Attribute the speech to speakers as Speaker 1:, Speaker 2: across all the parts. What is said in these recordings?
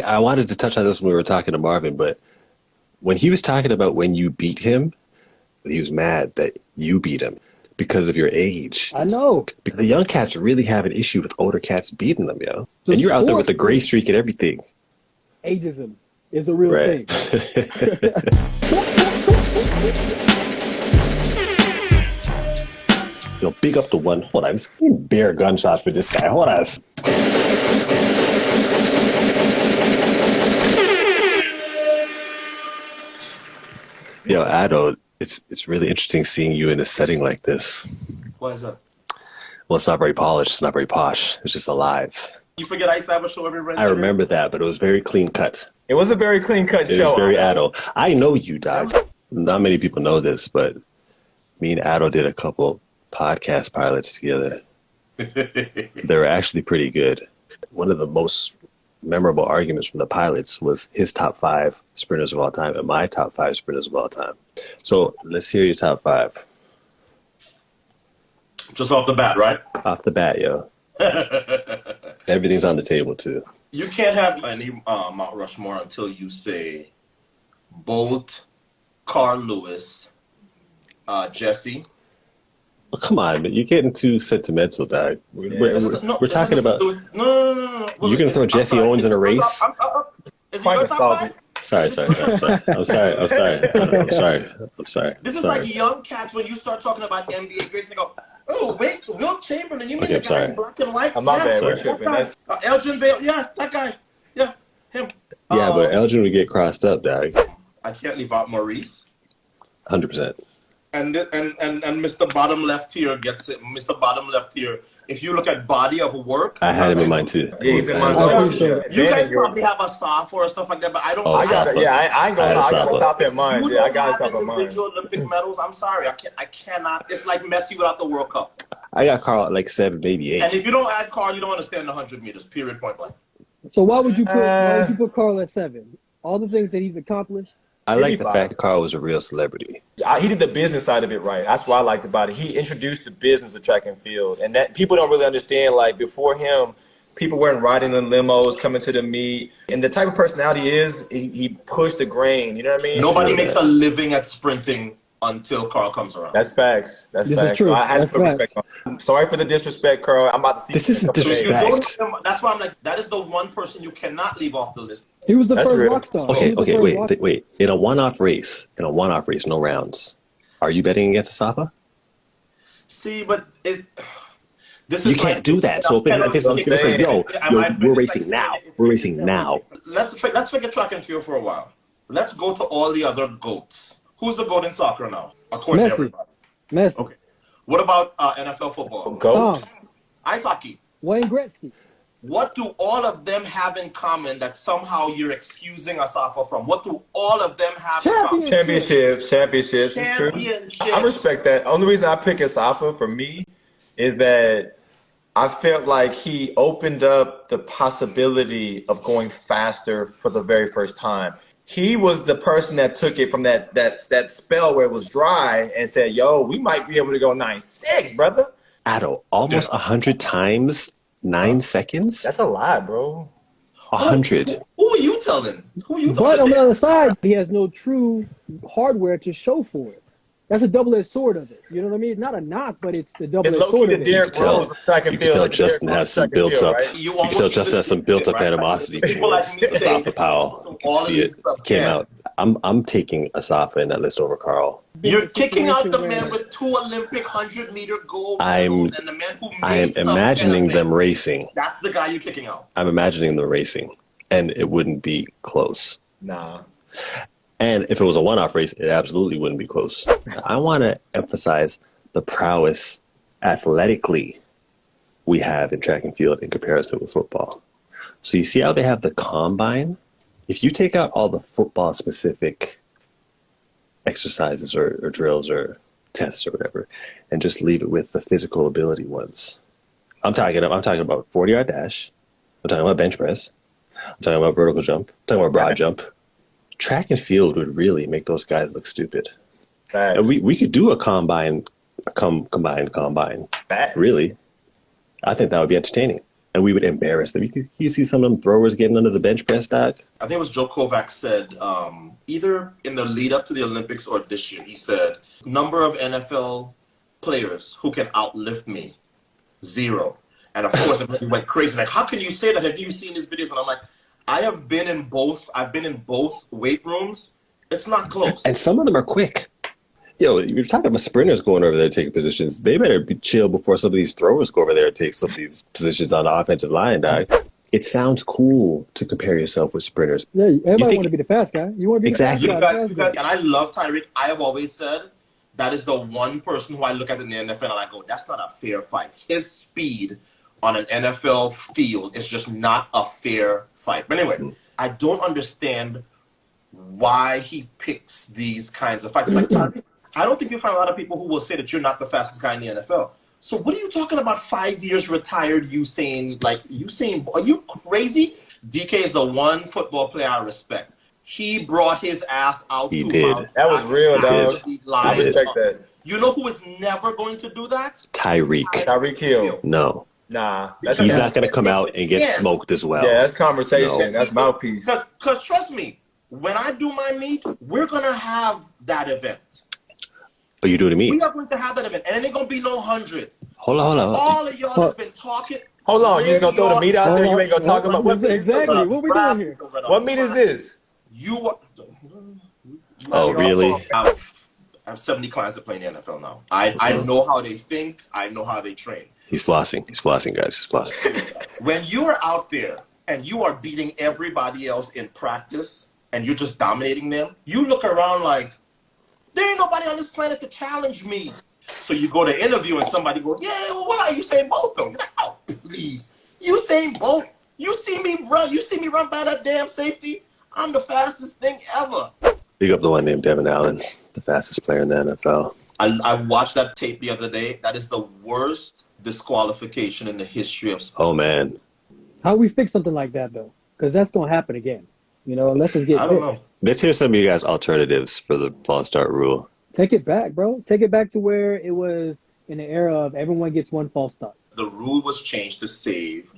Speaker 1: I wanted to touch on this when we were talking to Marvin, but when he was talking about when you beat him, he was mad that you beat him because of your age.
Speaker 2: I know.
Speaker 1: The young cats really have an issue with older cats beating them, yo. And you're out there with the gray streak and everything.
Speaker 2: Ageism is a real thing.
Speaker 1: Yo, big up the one. Hold on, this bare gunshot for this guy. Hold on. Yo, Ato, it's really interesting seeing you in a setting like this.
Speaker 3: Why is that?
Speaker 1: Well, it's not very polished. It's not very posh. It's just alive.
Speaker 3: You forget I used to have a show every Wednesday?
Speaker 1: I remember that, but it was very clean cut.
Speaker 4: It was a very clean cut show.
Speaker 1: It was very Ato. I know you, dog. Not many people know this, but me and Ato did a couple podcast pilots together. They were actually pretty good. One of the most memorable arguments from the pilots was his top 5 sprinters of all time and my top 5 sprinters of all time. So let's hear your top 5.
Speaker 3: Just off the bat, right?
Speaker 1: Off the bat, yo. Everything's on the table, too.
Speaker 3: You can't have any Mount Rushmore until you say Bolt, Carl Lewis, Jesse.
Speaker 1: Oh, come on, man. You're getting too sentimental, dog. We're talking about...
Speaker 3: No.
Speaker 1: You're going to throw Jesse Owens in a race?
Speaker 3: Is he your top 5?
Speaker 1: Sorry. I'm sorry.
Speaker 3: This is like young cats when you start talking about NBA greats and they go, oh, wait, Wilt Chamberlain, you mean the guy in black and white?
Speaker 4: I'm not bad. We're tripping.
Speaker 3: Elgin Baylor, yeah, that guy. Yeah, him.
Speaker 1: Yeah, but Elgin would get crossed up, dog.
Speaker 3: I can't leave out Maurice.
Speaker 1: 100%.
Speaker 3: And Mr. Bottom Left here gets it. Mr. Bottom Left here. If you look at body of work,
Speaker 1: I had him in mind too.
Speaker 4: Yeah, he's in mine.
Speaker 3: You guys probably have Asafa or stuff like that, but I don't.
Speaker 4: I ain't gonna lie. I got Asafa in mind. Yeah, I got Asafa in mind.
Speaker 3: Individual Olympic medals. I'm sorry, I cannot. It's like Messi without the World Cup.
Speaker 1: I got Carl at like 7, maybe 8.
Speaker 3: And if you don't add Carl, you don't understand the 100 meters. Period. Point blank.
Speaker 2: So why would you put Carl at 7? All the things that he's accomplished.
Speaker 1: I like the fact that Carl was a real celebrity.
Speaker 4: He did the business side of it right. That's what I liked about it. He introduced the business of track and field, and that people don't really understand. Like before him, people weren't riding in limos, coming to the meet, and the type of personality he pushed the grain. You know what I mean?
Speaker 3: Nobody makes a living at sprinting until Carl comes around.
Speaker 4: That's facts. This
Speaker 2: facts. Is true.
Speaker 4: So I had to respect him. I'm sorry for the disrespect, Carl. I'm about to see.
Speaker 1: This isn't disrespect.
Speaker 3: That's why I'm like, that is the one person you cannot leave off the list.
Speaker 2: He was the first rock star.
Speaker 1: Okay, wait. In a one-off race, no rounds, are you betting against Asafa?
Speaker 3: See, but this is
Speaker 1: you can't do that. So if say, yo, we're racing now. We're racing now.
Speaker 3: Let's forget track and field for a while. Let's go to all the other GOATs. Who's the GOAT in soccer now? According to everybody.
Speaker 2: Messi.
Speaker 3: Okay. What about NFL football?
Speaker 4: GOAT.
Speaker 3: Ice hockey.
Speaker 2: Wayne Gretzky.
Speaker 3: What do all of them have in common that somehow you're excusing Asafa from? What do all of them have in common?
Speaker 4: Championships. It's true. I respect that. Only reason I pick Asafa for me is that I felt like he opened up the possibility of going faster for the very first time. He was the person that took it from that spell where it was dry and said, yo, we might be able to go 9.6, brother.
Speaker 1: Ato, almost 100 times 9 seconds?
Speaker 4: That's a lot, bro.
Speaker 1: 100.
Speaker 3: Who are you telling?
Speaker 2: But on the other side, he has no true hardware to show for it. That's a double-edged sword of it. You know what I mean? Not a knock, but it's the double-edged sword of it.
Speaker 1: You can tell Justin has some built up. You can tell Justin has some built up animosity towards Asafa Powell. You can see it. He came out. I'm taking Asafa in that list over Carl.
Speaker 3: You're kicking out the man with 2 Olympic 100-meter gold medals and the man who
Speaker 1: I am imagining them racing.
Speaker 3: That's the guy you're kicking out.
Speaker 1: I'm imagining them racing, and it wouldn't be close.
Speaker 4: Nah.
Speaker 1: And if it was a one-off race, it absolutely wouldn't be close. I want to emphasize the prowess athletically we have in track and field in comparison with football. So you see how they have the combine? If you take out all the football-specific exercises or drills or tests or whatever, and just leave it with the physical ability ones. I'm talking about 40-yard dash. I'm talking about bench press. I'm talking about vertical jump. I'm talking about broad jump. Track and field would really make those guys look stupid.
Speaker 4: Facts.
Speaker 1: And we could do a combine.
Speaker 4: Facts.
Speaker 1: Really. I think that would be entertaining. and we would embarrass them. You see some of them throwers getting under the bench press, Doc?
Speaker 3: I think it was Joe Kovac said, either in the lead up to the Olympics or this year, he said, number of NFL players who can outlift me, 0. And of course, everybody went crazy. Like, how can you say that? Have you seen his videos? And I'm like, I've been in both weight rooms. It's not close.
Speaker 1: And some of them are quick. Yo, you're talking about sprinters going over there taking positions. They better be chill before some of these throwers go over there and take some of these positions on the offensive line, Doc. It sounds cool to compare yourself with sprinters.
Speaker 2: Yeah, everybody want to be the fast guy. You want to be
Speaker 1: Exactly.
Speaker 2: the fast guy.
Speaker 3: And I love Tyreek. I have always said that is the one person who I look at in the NFL and I go, that's not a fair fight. His speed on an NFL field is just not a fair fight. But anyway, I don't understand why he picks these kinds of fights. It's like, I don't think you'll find a lot of people who will say that you're not the fastest guy in the NFL. So what are you talking about 5 years retired Usain? Are you crazy? DK is the one football player I respect. He brought his ass out.
Speaker 1: He did.
Speaker 4: That was real, dog. I respect that.
Speaker 3: You know who is never going to do that?
Speaker 1: Tyreek
Speaker 4: Hill.
Speaker 1: No.
Speaker 4: Nah.
Speaker 1: He's not going to come out and get smoked as well.
Speaker 4: Yeah, that's conversation. No. That's mouthpiece.
Speaker 3: Because trust me, when I do my meet, we're going to have that event.
Speaker 1: But you do the meet.
Speaker 3: We are going to have that event, and it ain't going to be no 100.
Speaker 1: Hold on.
Speaker 3: All of y'all has been talking.
Speaker 4: Hold on, you just going to throw the meat out there? You ain't going to talk about what
Speaker 2: exactly. What we doing here?
Speaker 4: What meat is this?
Speaker 1: Oh, really?
Speaker 3: I have 70 clients that play in the NFL now. I know how they think. I know how they train.
Speaker 1: He's flossing. He's flossing, guys. He's flossing.
Speaker 3: When you are out there and you are beating everybody else in practice and you're just dominating them, you look around like, there ain't nobody on this planet to challenge me. So you go to interview and somebody goes, yeah, well, what are you saying, Bolt? You're like, oh, please. Usain Bolt. You see me run by that damn safety? I'm the fastest thing ever.
Speaker 1: Big up the one named Devin Allen, the fastest player in the NFL.
Speaker 3: I watched that tape the other day. That is the worst disqualification in the history of sport.
Speaker 1: Oh, man.
Speaker 2: How we fix something like that, though? Because that's going to happen again. Unless it's getting
Speaker 3: I don't know.
Speaker 1: Let's hear some of you guys' alternatives for the false start rule.
Speaker 2: Take it back, bro. Take it back to where it was in the era of everyone gets one false start.
Speaker 3: The rule was changed to save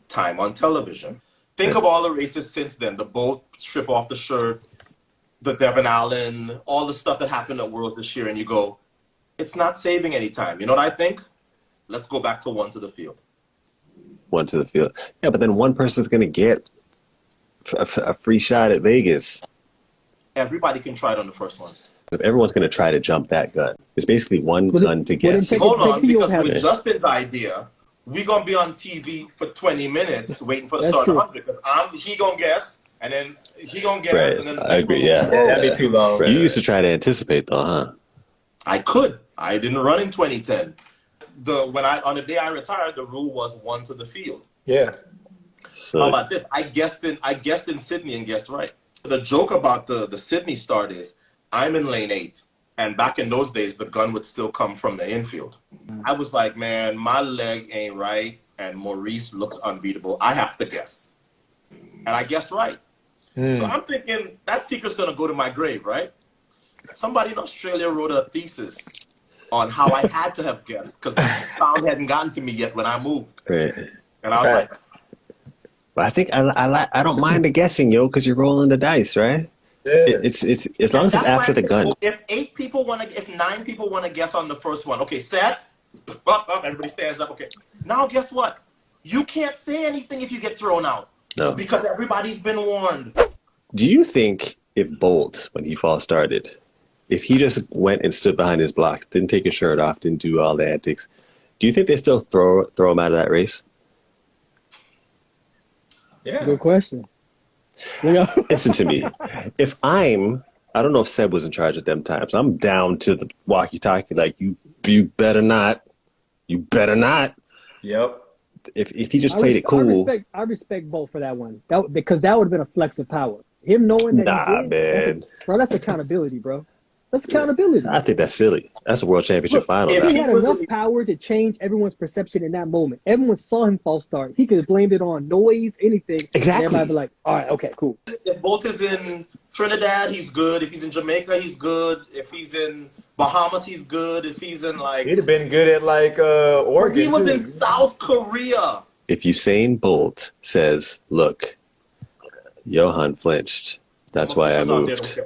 Speaker 3: time on television. Think of all the races since then. The Bolt strip off the shirt, the Devin Allen, all the stuff that happened at World this year, and you go, it's not saving any time. You know what I think? Let's go back to one to the field.
Speaker 1: One to the field. Yeah, but then one person's going to get a free shot at Vegas.
Speaker 3: Everybody can try it on the first one.
Speaker 1: If everyone's going to try to jump that gun, it's basically one gun to guess.
Speaker 3: Hold on, because with Justin's idea, we're going to be on TV for 20 minutes waiting for the start of 100, because he going to guess, and then he going to guess.
Speaker 1: Right.
Speaker 3: And then
Speaker 1: I agree, yeah.
Speaker 4: That'd be too long.
Speaker 1: Right. You used to try to anticipate, though, huh?
Speaker 3: I could. I didn't run in 2010. On the day I retired, the rule was one to the field.
Speaker 4: Yeah.
Speaker 1: So,
Speaker 3: how about this? I guessed in Sydney and guessed right. The joke about the Sydney start is I'm in lane 8, and back in those days, the gun would still come from the infield. I was like, man, my leg ain't right, and Maurice looks unbeatable. I have to guess. And I guessed right. So I'm thinking that secret's going to go to my grave, right? Somebody in Australia wrote a thesis on how I had to have guessed, because the sound hadn't gotten to me yet when I moved.
Speaker 1: right.
Speaker 3: And I was like,
Speaker 1: But I think I don't mind the guessing, yo, because you're rolling the dice, right?
Speaker 4: Yeah.
Speaker 1: It's as long as it's after the gun.
Speaker 3: If 9 people want to guess on the first one, okay, set, up, everybody stands up. Okay, now guess what? You can't say anything if you get thrown out.
Speaker 1: No,
Speaker 3: because everybody's been warned.
Speaker 1: Do you think if Bolt, when he false started, if he just went and stood behind his blocks, didn't take his shirt off, didn't do all the antics, do you think they still throw him out of that race?
Speaker 4: Yeah.
Speaker 2: Good question.
Speaker 1: Listen to me. I don't know if Seb was in charge at them times. I'm down to the walkie-talkie like, you better not. You better not.
Speaker 4: Yep.
Speaker 1: If he just played it cool.
Speaker 2: I respect Bolt for that one. Because that would have been a flex of power. Him knowing that he did,
Speaker 1: man.
Speaker 2: That's accountability, bro. That's accountability.
Speaker 1: I think that's silly. That's a world championship final.
Speaker 2: If he had enough power to change everyone's perception in that moment, everyone saw him false start. He could have blamed it on noise, anything.
Speaker 1: Exactly.
Speaker 2: Everybody be like, all right, okay, cool.
Speaker 3: If Bolt is in Trinidad, he's good. If he's in Jamaica, he's good. If he's in Bahamas, he's good. If he's in
Speaker 4: he'd have been good at Oregon.
Speaker 3: He was
Speaker 4: too.
Speaker 3: in South Korea.
Speaker 1: if Usain Bolt says, look, Johan flinched, that's why I moved.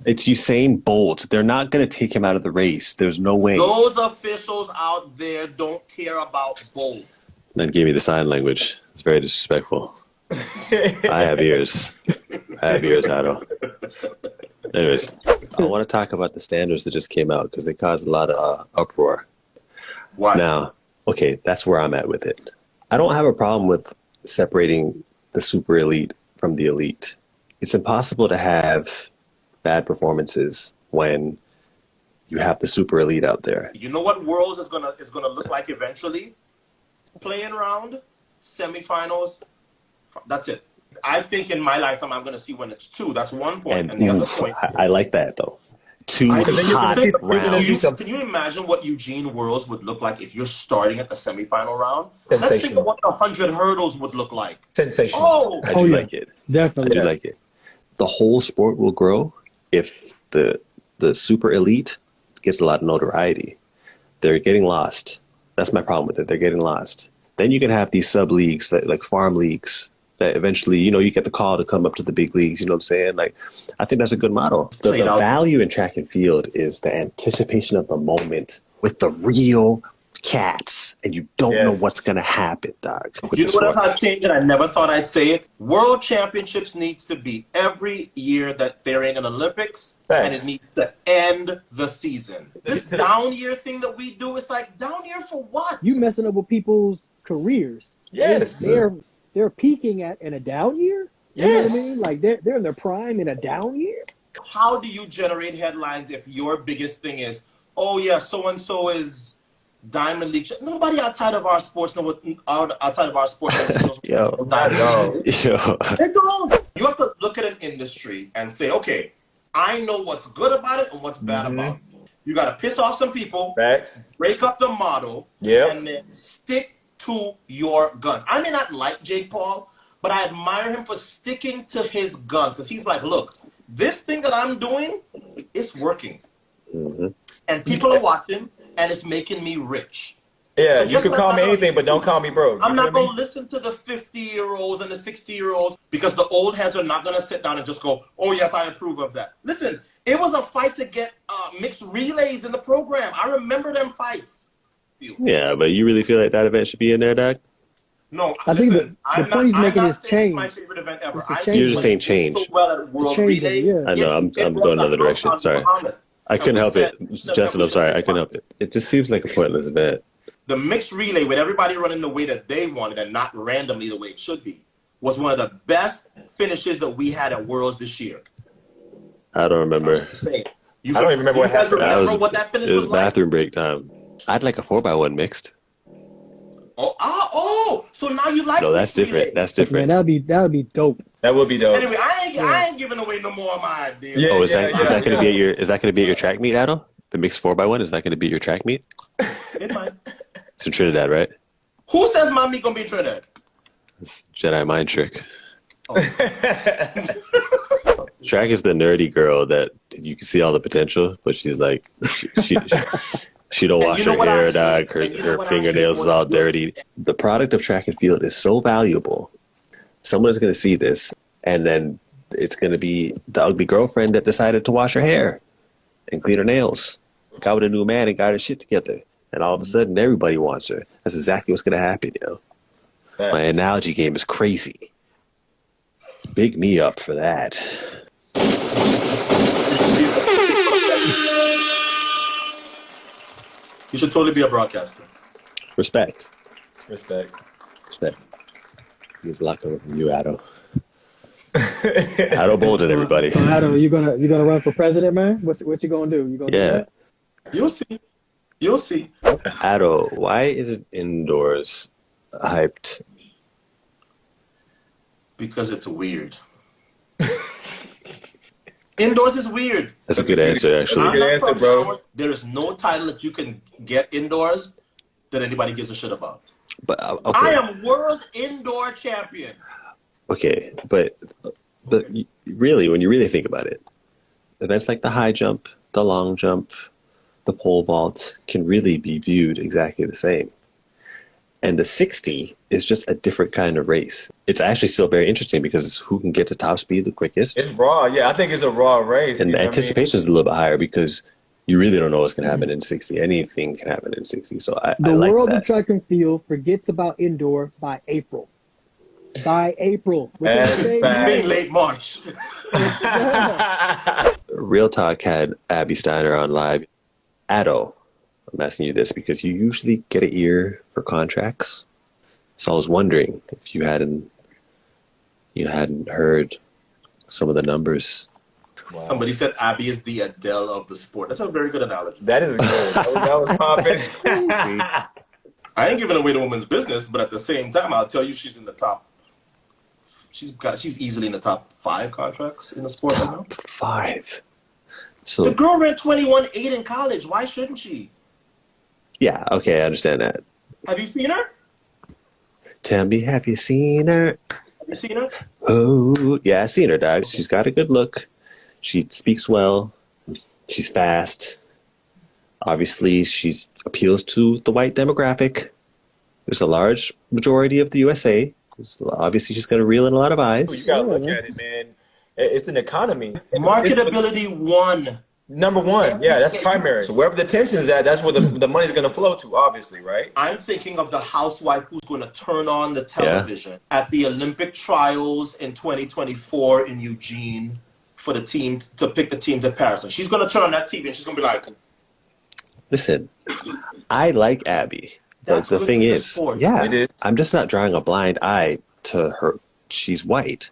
Speaker 1: It's Usain Bolt. They're not going to take him out of the race. There's no way.
Speaker 3: Those officials out there don't care about Bolt.
Speaker 1: Man gave me the sign language. It's very disrespectful. I have ears. Ato. Anyways, I want to talk about the standards that just came out because they caused a lot of uproar.
Speaker 3: Why?
Speaker 1: Now, okay, that's where I'm at with it. I don't have a problem with separating the super elite from the elite. It's impossible to have bad performances when you have the super elite out there.
Speaker 3: You know what Worlds is gonna look like eventually? Playing round, semifinals. That's it. I think in my lifetime I'm gonna see when it's 2. That's one point. And the other point.
Speaker 1: I like that though. 2 hot rounds.
Speaker 3: Can you imagine what Eugene Worlds would look like if you're starting at the semifinal round? Let's think of what the 100 hurdles would look like.
Speaker 4: Sensational.
Speaker 1: I do like it.
Speaker 2: Definitely.
Speaker 1: I do like it. The whole sport will grow if the super elite gets a lot of notoriety. They're getting lost. That's my problem with it. They're getting lost. Then you can have these sub leagues like farm leagues that eventually, you get the call to come up to the big leagues. You know what I'm saying? Like, I think that's a good model. The value in track and field is the anticipation of the moment with the real cats, and you don't know what's going to happen, dog.
Speaker 3: You know what else I've changed, and I never thought I'd say it? World Championships needs to be every year that they're in an Olympics, and it needs to end the season. This down year thing that we do, it's like, down year for what?
Speaker 2: You messing up with people's careers.
Speaker 4: Yes.
Speaker 2: They're peaking in a down year? You know what I mean? Like, they're in their prime in a down year?
Speaker 3: How do you generate headlines if your biggest thing is, oh yeah, so-and-so is Diamond League? Nobody outside of our sports knows.
Speaker 1: Yo.
Speaker 3: They don't. You have to look at an industry and say, okay, I know what's good about it and what's bad about it. You got to piss off some people, break up the model, and then stick to your guns. I may not like Jake Paul, but I admire him for sticking to his guns because he's like, look, this thing that I'm doing, it's working. And people are watching, and it's making me rich.
Speaker 4: Yeah, so you can call me anything, but don't call me broke.
Speaker 3: I'm not going to listen to the 50-year-olds and the 60-year-olds because the old heads are not going to sit down and just go, oh, yes, I approve of that. Listen, it was a fight to get mixed relays in the program. I remember them fights.
Speaker 1: Yeah, but you really feel like that event should be in there, Doc?
Speaker 3: No,
Speaker 2: I think the point he's making is change.
Speaker 3: My favorite event ever.
Speaker 1: You're just saying change.
Speaker 3: So well at World Relays.
Speaker 1: I know, I'm going another direction. Sorry. I couldn't help it. Justin, I'm sorry. I couldn't help it. It just seems like a pointless event.
Speaker 3: The mixed relay with everybody running the way that they wanted and not randomly the way it should be was one of the best finishes that we had at Worlds this year.
Speaker 1: I don't remember.
Speaker 4: I don't even remember what happened.
Speaker 3: What that finish
Speaker 1: it was
Speaker 3: like?
Speaker 1: bathroom break time. I'd like a 4x1 mixed.
Speaker 3: So now you like?
Speaker 1: No, that's different.
Speaker 3: Relay.
Speaker 1: That's different.
Speaker 2: Man, that'd be dope.
Speaker 4: That would be dope.
Speaker 3: Anyway, I ain't giving away no more of my ideas.
Speaker 1: Yeah, is that going to be at your track meet, Ato? The mixed 4x1, is that going to be your track meet?
Speaker 3: It might.
Speaker 1: It's in Trinidad, right?
Speaker 3: Who says my meet gonna be in Trinidad?
Speaker 1: It's Jedi mind trick. Track is the nerdy girl that you can see all the potential, but she's like she don't wash her hair, dog. Her fingernails is all dirty. The product of track and field is so valuable. Someone is going to see this, and then it's going to be the ugly girlfriend that decided to wash her hair and clean her nails, got with a new man and got her shit together, and all of a sudden everybody wants her. That's exactly what's going to happen, yo. My analogy game is crazy. Big me up for that.
Speaker 3: You should totally be a broadcaster.
Speaker 1: Respect.
Speaker 4: Respect.
Speaker 1: There's a lot coming from you, Ato. Ato Boldon, everybody.
Speaker 2: So Ato, you gonna run for president, man? What you gonna do? You gonna do that?
Speaker 3: You'll see.
Speaker 1: Ato, why is it indoors hyped?
Speaker 3: Because it's weird. Indoors is weird.
Speaker 1: That's a good answer, actually.
Speaker 4: Good answer, bro.
Speaker 3: There is no title that you can get indoors that anybody gives a shit about.
Speaker 1: But okay.
Speaker 3: I am world indoor champion.
Speaker 1: Okay, but really, when you really think about it, events like the high jump, the long jump, the pole vault can really be viewed exactly the same. And the 60 is just a different kind of race. It's actually still very interesting because it's who can get to top speed the quickest.
Speaker 4: It's raw. Yeah, I think it's a raw race.
Speaker 1: And the anticipation is a little bit higher because you really don't know what's going to happen in 60. Anything can happen in 60. So I
Speaker 2: the
Speaker 1: like
Speaker 2: world
Speaker 1: that.
Speaker 2: of track and field forgets about indoor by April. By April.
Speaker 3: Being late March.
Speaker 1: Real Talk had Abby Steiner on live. Ato, I'm asking you this because you usually get an ear for contracts. So I was wondering if you hadn't heard some of the numbers.
Speaker 3: Wow. Somebody said Abby is the Adele of the sport. That's a very good analogy.
Speaker 4: That is good. That was confident.
Speaker 3: I ain't giving away the woman's business, but at the same time, I'll tell you she's in the top. She's easily in the top 5 contracts in the sport right now.
Speaker 1: 5. So
Speaker 3: the girl ran 21.8 in college. Why shouldn't she?
Speaker 1: Yeah, okay, I understand that.
Speaker 3: Have you seen her?
Speaker 1: Tell me, have you seen her?
Speaker 3: Have you seen her?
Speaker 1: Oh, yeah, I've seen her, dog. She's got a good look. She speaks well. She's fast. Obviously, she appeals to the white demographic. There's a large majority of the USA. Obviously, she's going to reel in a lot of eyes.
Speaker 4: You got to look at it, man. It's an economy.
Speaker 3: Marketability one.
Speaker 4: Number one. Yeah, that's primary. So wherever the tension is at, that's where the money's going to flow to, obviously, right?
Speaker 3: I'm thinking of the housewife who's going to turn on the television at the Olympic trials in 2024 in Eugene for the team to pick the team to Paris. And she's going to turn on that TV and she's going to be like,
Speaker 1: listen, I like Abby. The thing is, I'm just not drawing a blind eye to her. She's white.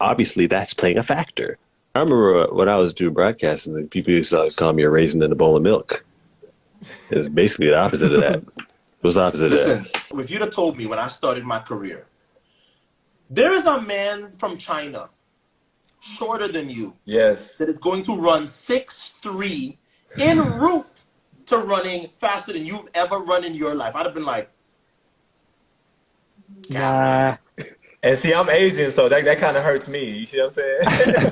Speaker 1: Obviously, that's playing a factor. I remember when I was doing broadcasting, and people used to always call me a raisin in a bowl of milk. It was basically the opposite of that. It was the opposite of that.
Speaker 3: Listen, if you'd have told me when I started my career, there is a man from China, shorter than you, that is going to run 6'3" en route to running faster than you've ever run in your life. I'd have been like,
Speaker 2: nah.
Speaker 4: And see, I'm Asian, so that kind of hurts me. You see what I'm saying?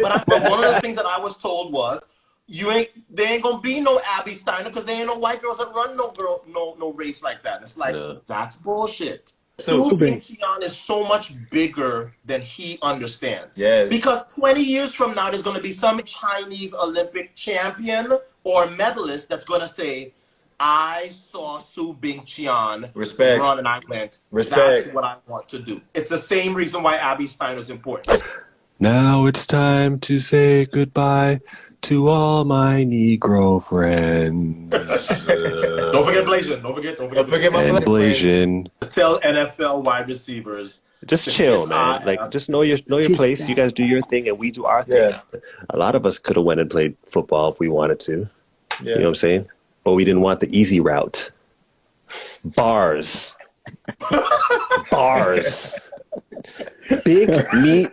Speaker 3: but one of the things that I was told was, there ain't gonna be no Abby Steiner because there ain't no white girls that run no race like that. And it's like, that's bullshit. Su Bing-Qian is so much bigger than he understands.
Speaker 4: Yes.
Speaker 3: Because 20 years from now, there's going to be some Chinese Olympic champion or medalist that's going to say, I saw Su Bing-Qian run and I went, that's what I want to do. It's the same reason why Abby Steiner is important.
Speaker 1: Now it's time to say goodbye to all my Negro friends.
Speaker 3: Don't forget Blasian. Don't forget my
Speaker 1: and Blasian.
Speaker 3: Tell NFL wide receivers.
Speaker 1: Just chill, man. Like, just know your place. You guys do your thing, and we do our thing. A lot of us could have went and played football if we wanted to. You know what I'm saying? But we didn't want the easy route. Bars. Bars. Big meat.